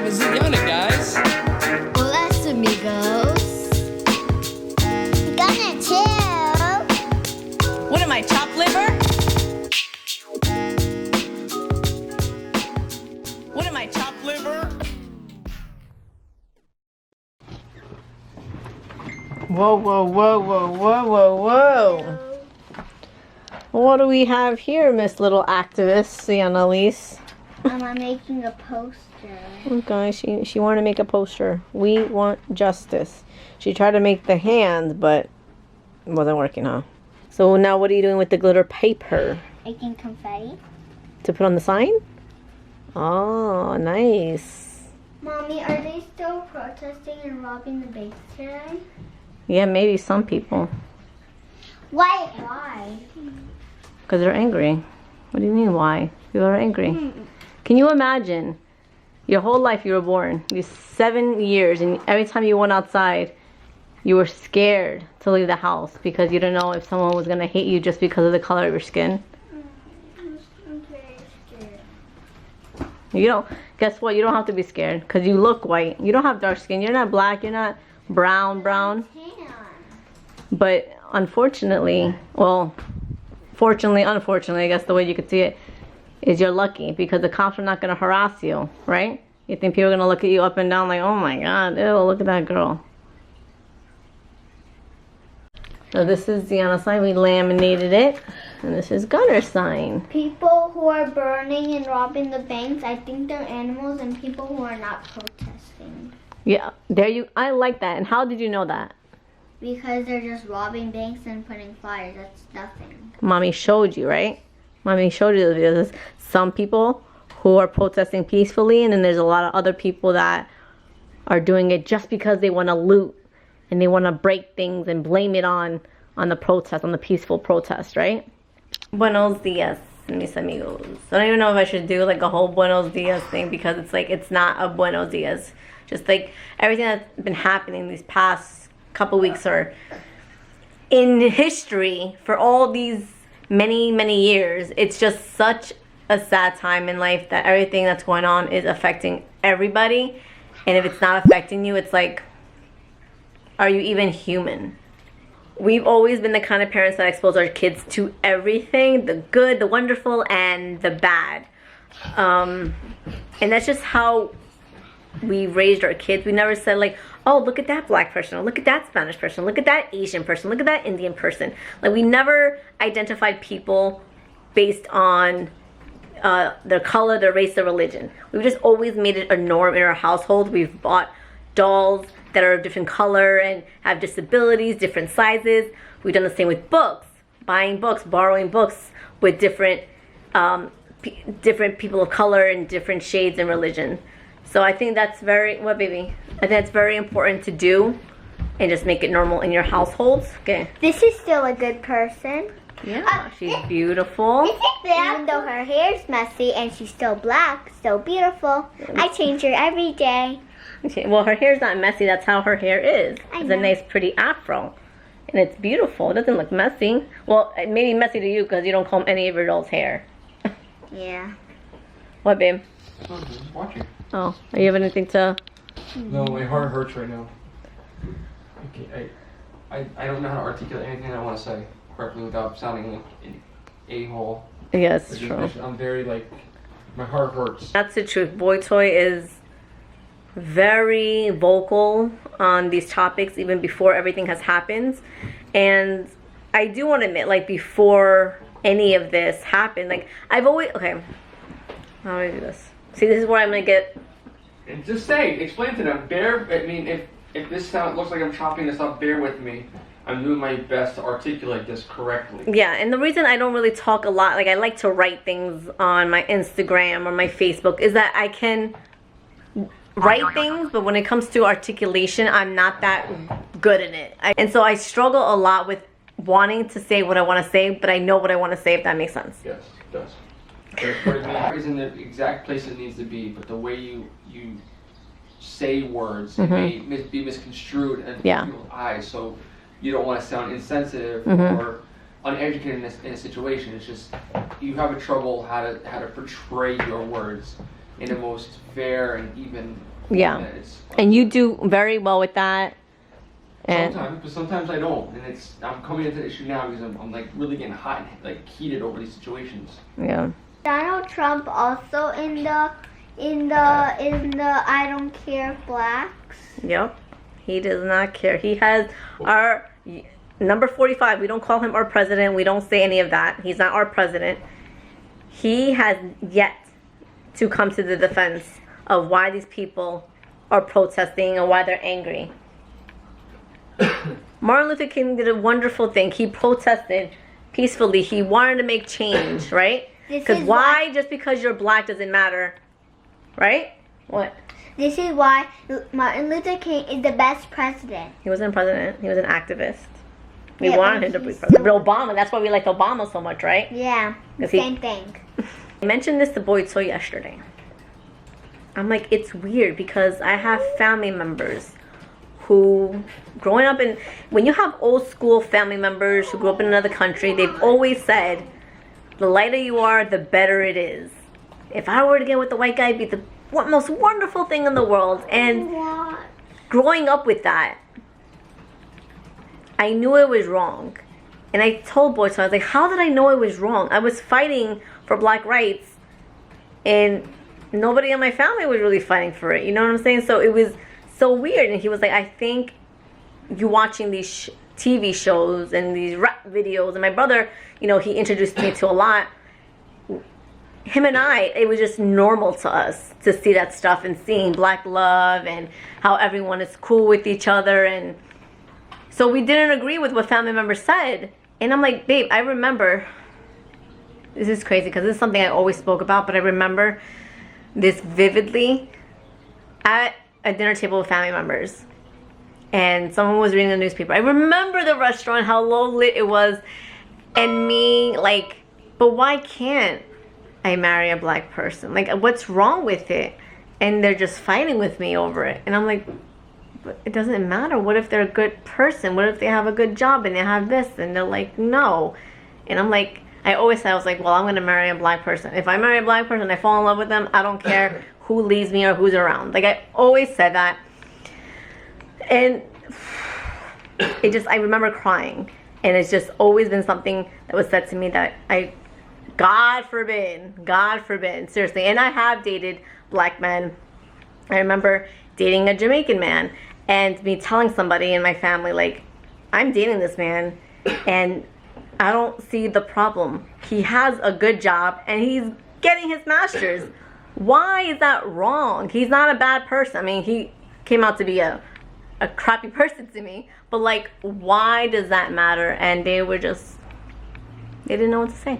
is Ziana, guys. Hola, amigos. Gonna chill. What am I, chopped liver? What am I, chopped liver? Whoa, whoa, whoa, whoa, whoa, whoa, whoa. What do we have here, Miss Little Activist, Ziana Eliz? I'm making a poster. Okay, she wanted to make a poster. We want justice. She tried to make the hands, but it wasn't working, huh? So now what are you doing with the glitter paper? Making confetti. To put on the sign? Oh, nice. Mommy, are they still protesting and robbing the banks today? Yeah, maybe some people. Why? Why? Because they're angry. What do you mean, why? People are angry. Can you imagine? Your whole life you were born, these 7 years, and every time you went outside, you were scared to leave the house because you didn't know if someone was going to hate you just because of the color of your skin. I'm very scared. You don't, guess what? You don't have to be scared because you look white. You don't have dark skin. You're not black. You're not brown. But unfortunately, well, fortunately, unfortunately, I guess the way you could see it, is you're lucky because the cops are not going to harass you, right? You think people are going to look at you up and down like, oh my God, ew, look at that girl. So this is Ziana's sign. We laminated it. And this is Gunner's sign. People who are burning and robbing the banks, I think they're animals, and people who are not protesting. Yeah, there you, I like that. And how did you know that? Because they're just robbing banks and putting fires. That's nothing. Mommy showed you, right? Mommy showed you the videos. Some people who are protesting peacefully, and then there's a lot of other people that are doing it just because they want to loot and they want to break things and blame it on the protest, on the peaceful protest, right? Buenos dias, mis amigos. I don't even know if I should do like a whole buenos dias thing because it's like, it's not a buenos dias. Just like everything that's been happening these past couple weeks or in history for all these many years, it's just such a sad time in life that everything that's going on is affecting everybody. And if it's not affecting you, it's like, are you even human? We've always been the kind of parents that expose our kids to everything, the good, the wonderful, and the bad. And that's just how we raised our kids. We never said like, oh, look at that black person, or look at that Spanish person, look at that Asian person, look at that Indian person. Like, we never identified people based on their color, their race, their religion. We've just always made it a norm in our household. We've bought dolls that are of different color and have disabilities, different sizes. We've done the same with books, buying books, borrowing books with different people of color and different shades and religion. So I think that's very, what baby? I think that's very important to do and just make it normal in your households. Okay. This is still a good person. Yeah, she's beautiful. Even though her hair's messy and she's still black, still beautiful. I change her every day. Okay, well, her hair's not messy. That's how her hair is. It's a nice, pretty afro. And it's beautiful. It doesn't look messy. Well, it may be messy to you because you don't comb any of your doll's hair. Yeah. What, babe? Oh, just watching. Oh, are you have anything to... No, my heart hurts right now. Okay, I don't know how to articulate anything I want to say correctly without sounding like an a-hole. Yes, it's true. I'm very, like, my heart hurts. That's the truth. BOYTOY is very vocal on these topics even before everything has happened. And I do want to admit, like, before any of this happened, like, I've always... Okay, how do I do this? See, this is where I'm going to get... And just explain to them, if this looks like I'm chopping this up, bear with me. I'm doing my best to articulate this correctly. Yeah, and the reason I don't really talk a lot, like I like to write things on my Instagram or my Facebook, is that I can write things, but when it comes to articulation, I'm not that good in it. And so I struggle a lot with wanting to say what I want to say, but I know what I want to say, if that makes sense. Yes, it does. It is in the exact place it needs to be, but the way you say words may be misconstrued in people's eyes, so you don't want to sound insensitive or uneducated in a situation. It's just you have a trouble how to portray your words in the most fair and even. Yeah. And you do very well with that. And sometimes, but sometimes I don't, and I'm coming into the issue now because I'm like really getting hot and like heated over these situations. Yeah. Donald Trump also in the I don't care blacks. Yep. He does not care. He has our number 45. We don't call him our president. We don't say any of that. He's not our president. He has yet to come to the defense of why these people are protesting and why they're angry. Martin Luther King did a wonderful thing. He protested peacefully. He wanted to make change, right? Because why just because you're black doesn't matter, right? What? This is why Martin Luther King is the best president. He wasn't a president. He was an activist. We wanted him to be president. Obama. That's why we liked Obama so much, right? Yeah. Same thing. I mentioned this to BOYTOY yesterday. I'm like, it's weird because I have family members who, growing up in, when you have old school family members who grew up in another country, they've always said, the lighter you are, the better it is. If I were to get with the white guy, it'd be the most wonderful thing in the world. And growing up with that, I knew it was wrong. And I told BOYTOY, I was like, how did I know it was wrong? I was fighting for black rights, and nobody in my family was really fighting for it. You know what I'm saying? So it was so weird. And he was like, I think you watching these TV shows and these rap videos. And my brother, you know, he introduced me to a lot. Him and I, it was just normal to us to see that stuff and seeing black love and how everyone is cool with each other. And so we didn't agree with what family members said. And I'm like, babe, I remember, this is crazy because this is something I always spoke about, but I remember this vividly at a dinner table with family members. And someone was reading the newspaper. I remember the restaurant, how low lit it was, and me like, but why can't I marry a black person? Like, what's wrong with it? And they're just fighting with me over it. And I'm like, but it doesn't matter. What if they're a good person? What if they have a good job and they have this? And they're like, no. And I'm like, I always said, I was like, well, I'm going to marry a black person. If I marry a black person, I fall in love with them, I don't care who leaves me or who's around. Like, I always said that. And it just, I remember crying. And it's just always been something that was said to me that God forbid, seriously. And I have dated black men. I remember dating a Jamaican man and me telling somebody in my family, like, I'm dating this man and I don't see the problem. He has a good job and he's getting his master's. Why is that wrong? He's not a bad person. I mean, he came out to be a crappy person to me, but like, why does that matter? And they were just, they didn't know what to say.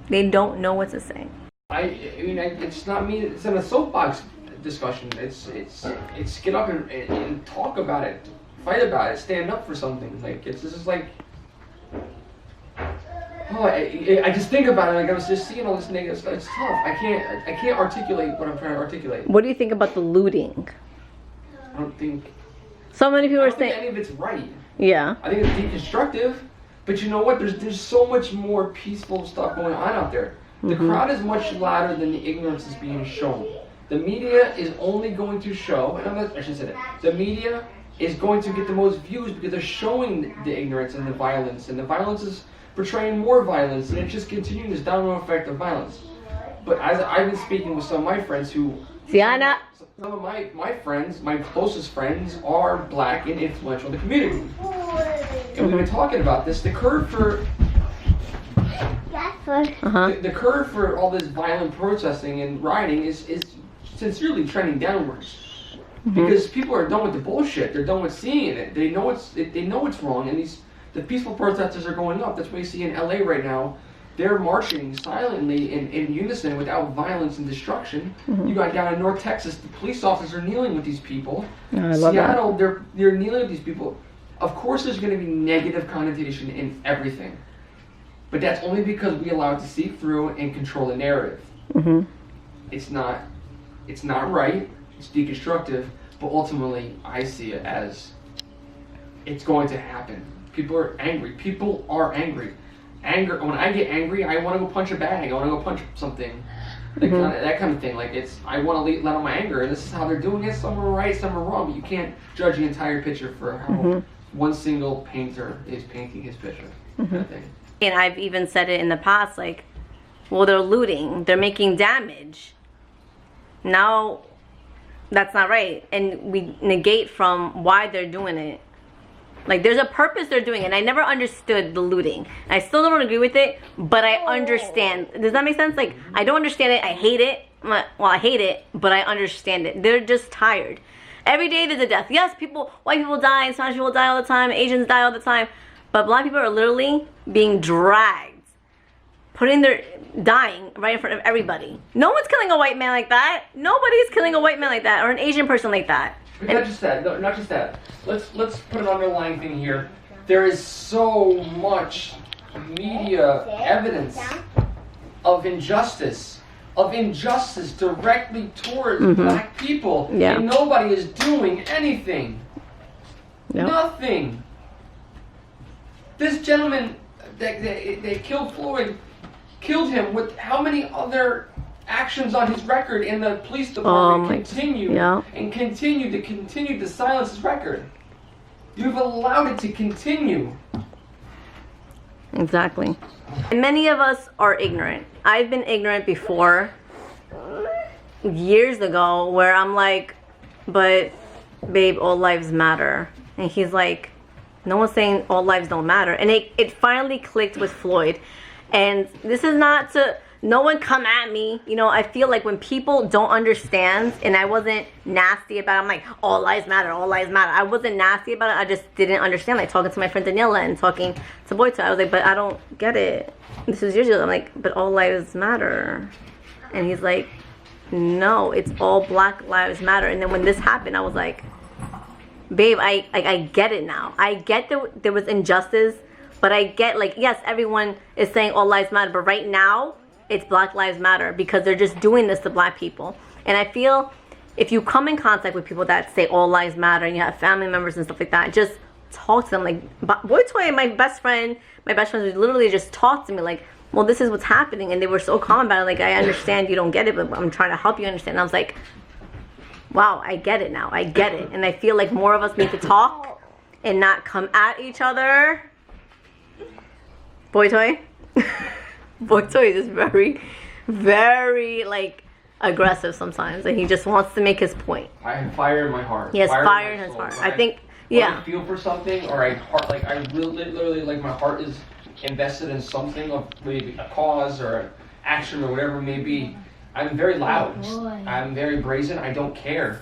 They don't know what to say. I mean, it's not me. It's in a soapbox discussion. It's get up and talk about it, fight about it, stand up for something. Like, it's just like, oh, I just think about it. Like, I was just seeing all this negative stuff. It's tough. I can't articulate what I'm trying to articulate. What do you think about the looting? I don't think. So many people I are don't saying think any of it's right. Yeah. I think it's deconstructive, but you know what? There's so much more peaceful stuff going on out there. The crowd is much louder than the ignorance is being shown. The media is only going to show, and I should say that, the media is going to get the most views because they're showing the ignorance and the violence is portraying more violence, and it's just continuing this downward effect of violence. But as I've been speaking with some of my friends who, Ziana, some of my friends, my closest friends, are black and influential in the community. And we've been talking about this. The curve for the curve for all this violent protesting and rioting is sincerely trending downwards. Because people are done with the bullshit. They're done with seeing it. They know it's wrong, and the peaceful protesters are going up. That's what you see in LA right now. They're marching silently in unison without violence and destruction. You got down in North Texas, the police officers are kneeling with these people. Seattle, they're kneeling with these people. Of course there's going to be negative connotation in everything. But that's only because we allow it to seep through and control the narrative. It's not right, it's deconstructive, but ultimately I see it as it's going to happen. People are angry. Anger, when I get angry, I want to go punch a bag. I want to go punch something. Like that kind of thing. Like I want to let out my anger, and this is how they're doing it. Some are right, some are wrong. But you can't judge the entire picture for how one single painter is painting his picture. Kind of thing. And I've even said it in the past, like, well, they're looting, they're making damage. Now, that's not right, and we negate from why they're doing it. Like, there's a purpose they're doing it, and I never understood the looting. I still don't agree with it, but I understand. Does that make sense? Like, I don't understand it, I hate it. Well, I hate it, but I understand it. They're just tired. Every day there's a death. Yes, white people die, Spanish people die all the time, Asians die all the time, but black people are literally being dragged, dying right in front of everybody. No one's killing a white man like that. Nobody's killing a white man like that, or an Asian person like that. But not just that. No, not just that. Let's put an underlying thing here. There is so much media evidence of injustice directly towards black people, and nobody is doing anything. Nothing. This gentleman, they killed Floyd, killed him with how many other actions on his record, and the police department continue to silence his record. You've allowed it to continue. Exactly. And many of us are ignorant. I've been ignorant before, years ago, where I'm like, but babe, all lives matter. And he's like, no one's saying all lives don't matter. And it finally clicked with Floyd. And this is not to, no one come at me. You know, I feel like when people don't understand, and I wasn't nasty about it, I'm like, all lives matter, all lives matter. I wasn't nasty about it, I just didn't understand. Like talking to my friend Daniela and talking to BOYTOY, I was like, but I don't get it. This was years ago. I'm like, but all lives matter. And he's like, no, it's all black lives matter. And then when this happened, I was like, babe, I get it now. I get that there was injustice, but I get, like, yes, everyone is saying all lives matter, but right now it's black lives matter because they're just doing this to black people. And I feel if you come in contact with people that say all lives matter and you have family members and stuff like that, just talk to them. Like BOYTOY and my best friends would literally just talk to me like, well, this is what's happening, and they were so calm about it. Like, I understand you don't get it, but I'm trying to help you understand. And I was like, wow, I get it now. I get it. And I feel like more of us need to talk and not come at each other. BOYTOY? BOYTOY is just very, very, like, aggressive sometimes. And he just wants to make his point. I have fire in my heart. He has fire in his heart. I think, yeah. I feel for something, or I really, literally, like, my heart is invested in something, of maybe a cause or an action or whatever it may be. I'm very loud. I'm very brazen. I don't care.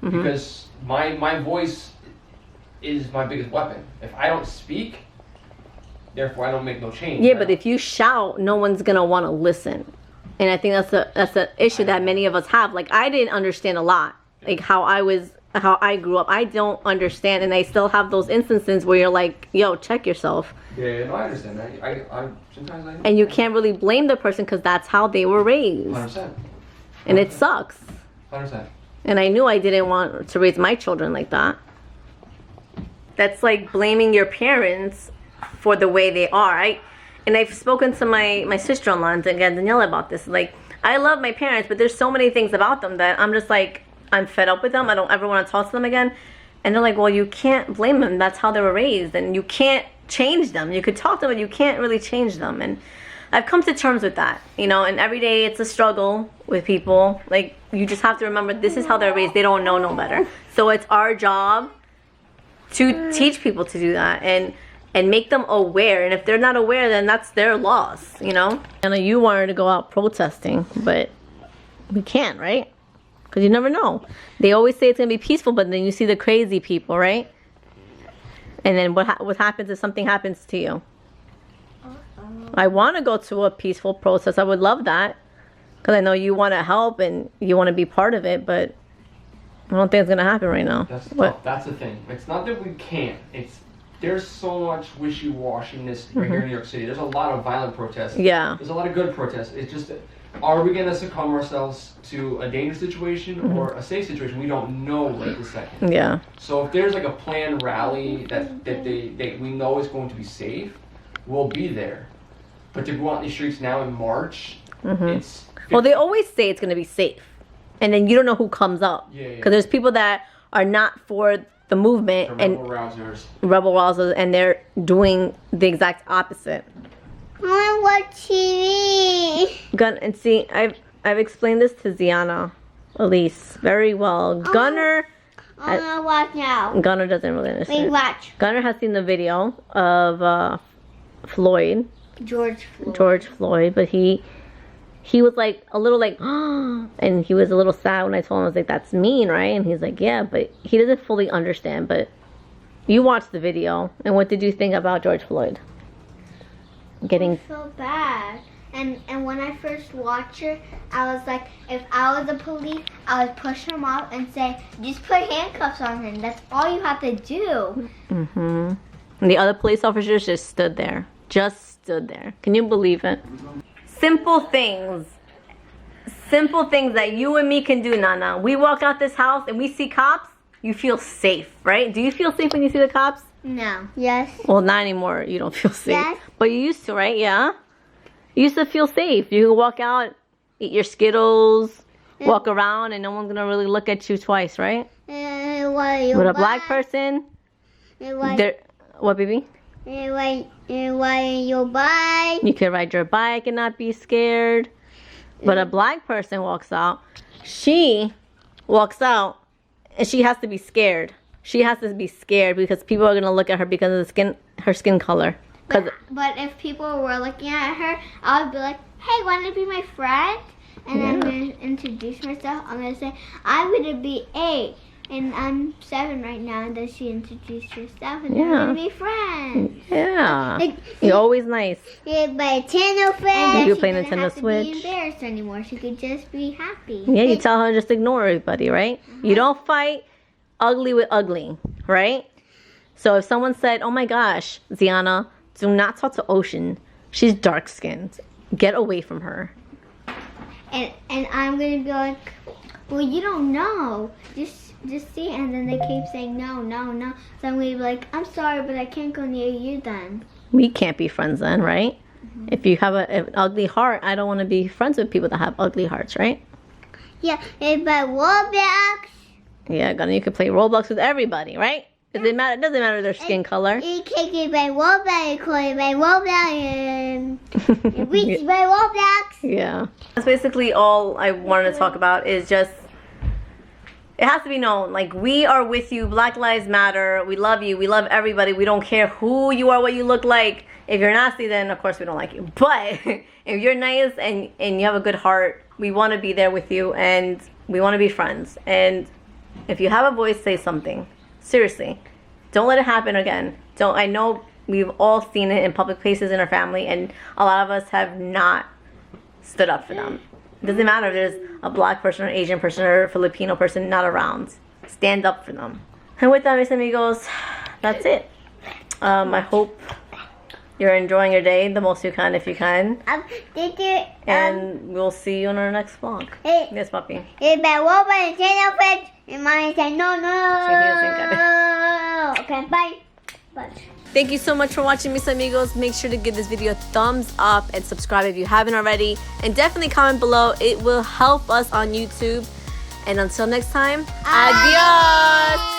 Because my voice is my biggest weapon. If I don't speak, therefore I don't make no change. Yeah, but if you shout, no one's gonna want to listen. And I think that's the issue that many of us have. Like, I didn't understand a lot, like how I grew up. I don't understand, and I still have those instances where you're like, yo, check yourself. Yeah, no, I understand that. I sometimes I. And you can't really blame the person because that's how they were raised. 100%. And it sucks. 100%. And I knew I didn't want to raise my children like that. That's like blaming your parents for the way they are. And I've spoken to my sister-in-law and again Daniela about this. Like, I love my parents, but there's so many things about them that I'm just like, I'm fed up with them. I don't ever want to talk to them again. And they're like, well, you can't blame them. That's how they were raised, and you can't change them. You could talk to them, but you can't really change them. And I've come to terms with that, you know. And every day it's a struggle with people. Like, you just have to remember, this is how they're raised. They don't know no better. So it's our job to teach people to do that and make them aware. And if they're not aware, then that's their loss, you know. I know you wanted to go out protesting, but we can't, right? Because you never know. They always say it's going to be peaceful, but then you see the crazy people, right? And then what happens if something happens to you? I want to go to a peaceful protest. I would love that. Because I know you want to help and you want to be part of it, but I don't think it's going to happen right now. That's the thing. It's not that we can't. There's so much wishy-washiness right here in New York City. There's a lot of violent protests. Yeah. There's a lot of good protests. It's just, are we going to succumb ourselves to a dangerous situation or a safe situation? We don't know right this second. Yeah. So if there's like a planned rally that we know is going to be safe, we'll be there. But to go out in the streets now in March, it's Well, they always say it's going to be safe. And then you don't know who comes up. Yeah. Because there's people that are not for the movement. The rebel rousers. Rebel rousers. And they're doing the exact opposite. I want to watch TV. And see, I've explained this to Ziana Eliz very well. Gunner... I'm going to watch now. Gunner doesn't really understand. Wait, watch. Gunner has seen the video of Floyd. George Floyd. But he was like a little like, and he was a little sad when I told him. I was like, that's mean, right? And he's like, yeah, but he doesn't fully understand. But you watched the video, and what did you think about George Floyd? I feel bad. And when I first watched it, I was like, if I was the police, I would push him off and say, just put handcuffs on him. That's all you have to do. Mm-hmm. And the other police officers just stood there. Can you believe it? Simple things that you and me can do, Nana. We walk out this house and we see cops, you feel safe, right? Do you feel safe when you see the cops? No. Yes. Well, not anymore. You don't feel safe. Yes. But you used to, right? Yeah? You used to feel safe. You could walk out, eat your Skittles, walk around, and no one's going to really look at you twice, right? With a black person, what, baby? Your bike. You can ride your bike and not be scared. But a black person walks out. She walks out, and she has to be scared. She has to be scared because people are going to look at her because of her skin color. But if people were looking at her, I would be like, hey, want to be my friend? And I'm going to introduce myself. I'm going to say, I'm going to be 8. And I'm 7 right now. And then she introduced herself. And then we're going to be friends. Yeah. You're always nice. Yeah, but Nintendo friends. You play Nintendo Switch. She didn't have to be Switch. embarrassed anymore. She could just be happy. Yeah, you tell her just ignore everybody, right? You don't fight ugly with ugly, right? So if someone said, oh my gosh, Ziana, do not talk to Ocean. She's dark-skinned. Get away from her. And I'm going to be like, well, you don't know. Just see. And then they keep saying no. So I'm going to be like, I'm sorry, but I can't go near you then. We can't be friends then, right? Mm-hmm. If you have an ugly heart, I don't want to be friends with people that have ugly hearts, right? Yeah, but Roblox. Yeah, Gunna, you can play Roblox with everybody, right? It doesn't matter their skin color. You can get by Roblox, and reach by Roblox. Yeah. That's basically all I wanted to talk about is just, it has to be known, like, we are with you. Black Lives Matter. We love you. We love everybody. We don't care who you are, what you look like. If you're nasty, then of course we don't like you. But if you're nice and you have a good heart, we want to be there with you and we want to be friends. And if you have a voice, say something. Seriously, don't let it happen again. I know we've all seen it in public places in our family, and a lot of us have not stood up for them. It doesn't matter if there's a black person or Asian person or a Filipino person not around. Stand up for them. And with that, mis amigos, that's it. I hope you're enjoying your day the most you can if you can. And we'll see you in our next vlog. Yes, puppy. And Mommy said, no. Okay, bye. Thank you so much for watching, mis amigos. Make sure to give this video a thumbs up and subscribe if you haven't already. And definitely comment below. It will help us on YouTube. And until next time, adios.